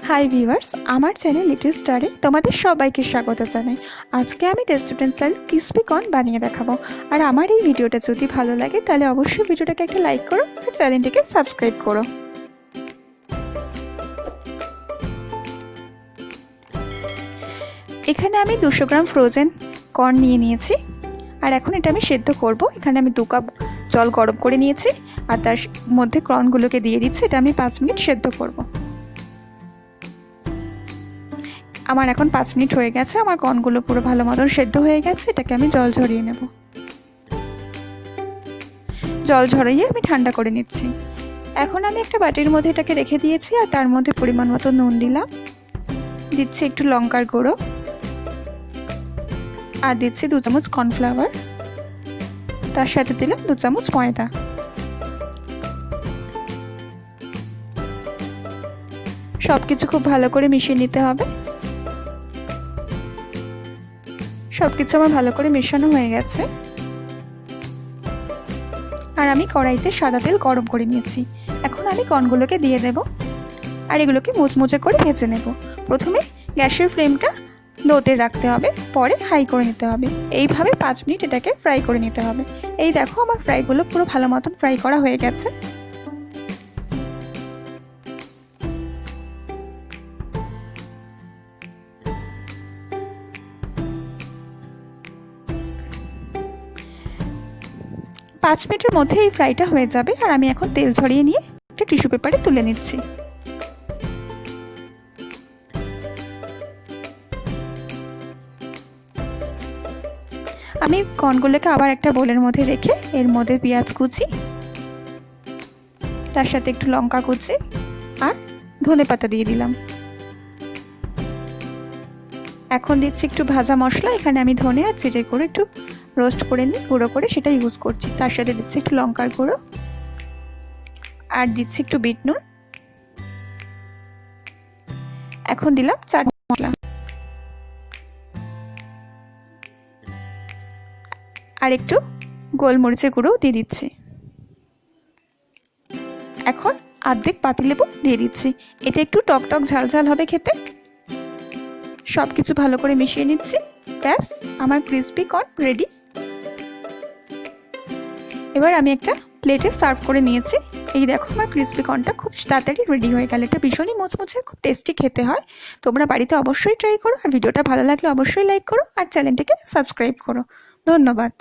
Hi viewers, আমার channel little স্টারে তোমাদের সবাইকে স্বাগত জানাই। আজকে আমি রেস্টুরেন্ট স্টাইল ক্রিসপি কর্ন বানিয়ে দেখাবো। আর আমার এই ভিডিওটা যদি ভালো লাগে তাহলে অবশ্যই ভিডিওটাকে একটা লাইক করো আর চ্যানেলটিকে সাবস্ক্রাইব করো। এখানে আমি 200 গ্রাম ফ্রোজেন কর্ন নিয়েছি আর এখন এটা আমি সেদ্ধ করব। এখানে আমি 2 কাপ জল গরম করে নিয়েছি আর তার মধ্যে কর্নগুলোকে দিয়ে দিচ্ছি। এটা আমি 5 মিনিট সেদ্ধ করব। আমার এখন 5 মিনিট হয়ে গেছে। আমার কর্নগুলো পুরো ভালো মতন সেদ্ধ হয়ে গেছে। এটাকে আমি জল ঝরিয়ে নেব। জল ঝরিয়ে আমি ঠান্ডা করে নিচ্ছি। এখন আমি একটা বাটির মধ্যে এটাকে রেখে দিয়েছি আর তার মধ্যে পরিমাণ মতো নুন দিলাম, দিচ্ছি একটু লঙ্কার গুঁড়ো আর দিচ্ছি 2 চামচ কর্নফ্লাওয়ার, তার সাথে দিলাম 2 চামচ ময়দা। সবকিছু খুব ভালো করে মিশিয়ে নিতে হবে। সবকিছু আমার ভালো করে মেশানো হয়ে গেছে আর আমি কড়াইতে সাদা তেল গরম করে নিয়েছি। এখন আমি কর্নগুলোকে দিয়ে দেব আর এগুলোকে মুচমুচে করে ভেজে নেব। প্রথমে গ্যাসের ফ্লেমটা লোতে রাখতে হবে, পরে হাই করে নিতে হবে। এইভাবে 5 মিনিট এটাকে ফ্রাই করে নিতে হবে। এই দেখো আমার ফ্রাইগুলো পুরো ভালো মতন ফ্রাই করা হয়ে গেছে। পাঁচ মিনিটের মধ্যে এই ফ্রাইটা হয়ে যাবে আর আমি এখন তেল ঝরিয়ে নিয়ে একটা টিস্যু পেপারে তুলে নিচ্ছি। আমি কর্নগুলোকে আবার একটা বোলের মধ্যে রেখে এর মধ্যে পেঁয়াজ কুচি, তার সাথে একটু লঙ্কা কুচি আর ধনেপাতা দিয়ে দিলাম। এখন দিচ্ছি একটু ভাজা মশলা। এখানে আমি ধনে আর জিরে করে একটু রোস্ট করে নিই, গুঁড়ো করে সেটা ইউজ করছি। তার সাথে দিচ্ছি একটু লঙ্কার গুঁড়ো আর দিচ্ছি একটু বিট নুন। এখন দিলাম চাট মশলা আর একটু গোলমরিচের গুঁড়ো দিয়ে দিচ্ছি। এখন অর্ধেক পাতিলেবু দিয়ে দিচ্ছি। এটা একটু টক টক ঝাল ঝাল হবে খেতে। সবকিছু ভালো করে মিশিয়ে নিচ্ছি। ব্যাস, আমার ক্রিসপি কর্ন রেডি। এবার আমি একটা প্লেটে সার্ভ করে নিয়েছি। এই দেখো আমার ক্রিসপি কর্নটা খুব তাড়াতাড়ি রেডি হয়ে গেল। এটা ভীষণই মুচমুচে, খুব টেস্টি খেতে হয়। তোমরা বাড়িতে অবশ্যই ট্রাই করো আর ভিডিওটা ভালো লাগলে অবশ্যই লাইক করো আর চ্যানেলটিকে সাবস্ক্রাইব করো। ধন্যবাদ।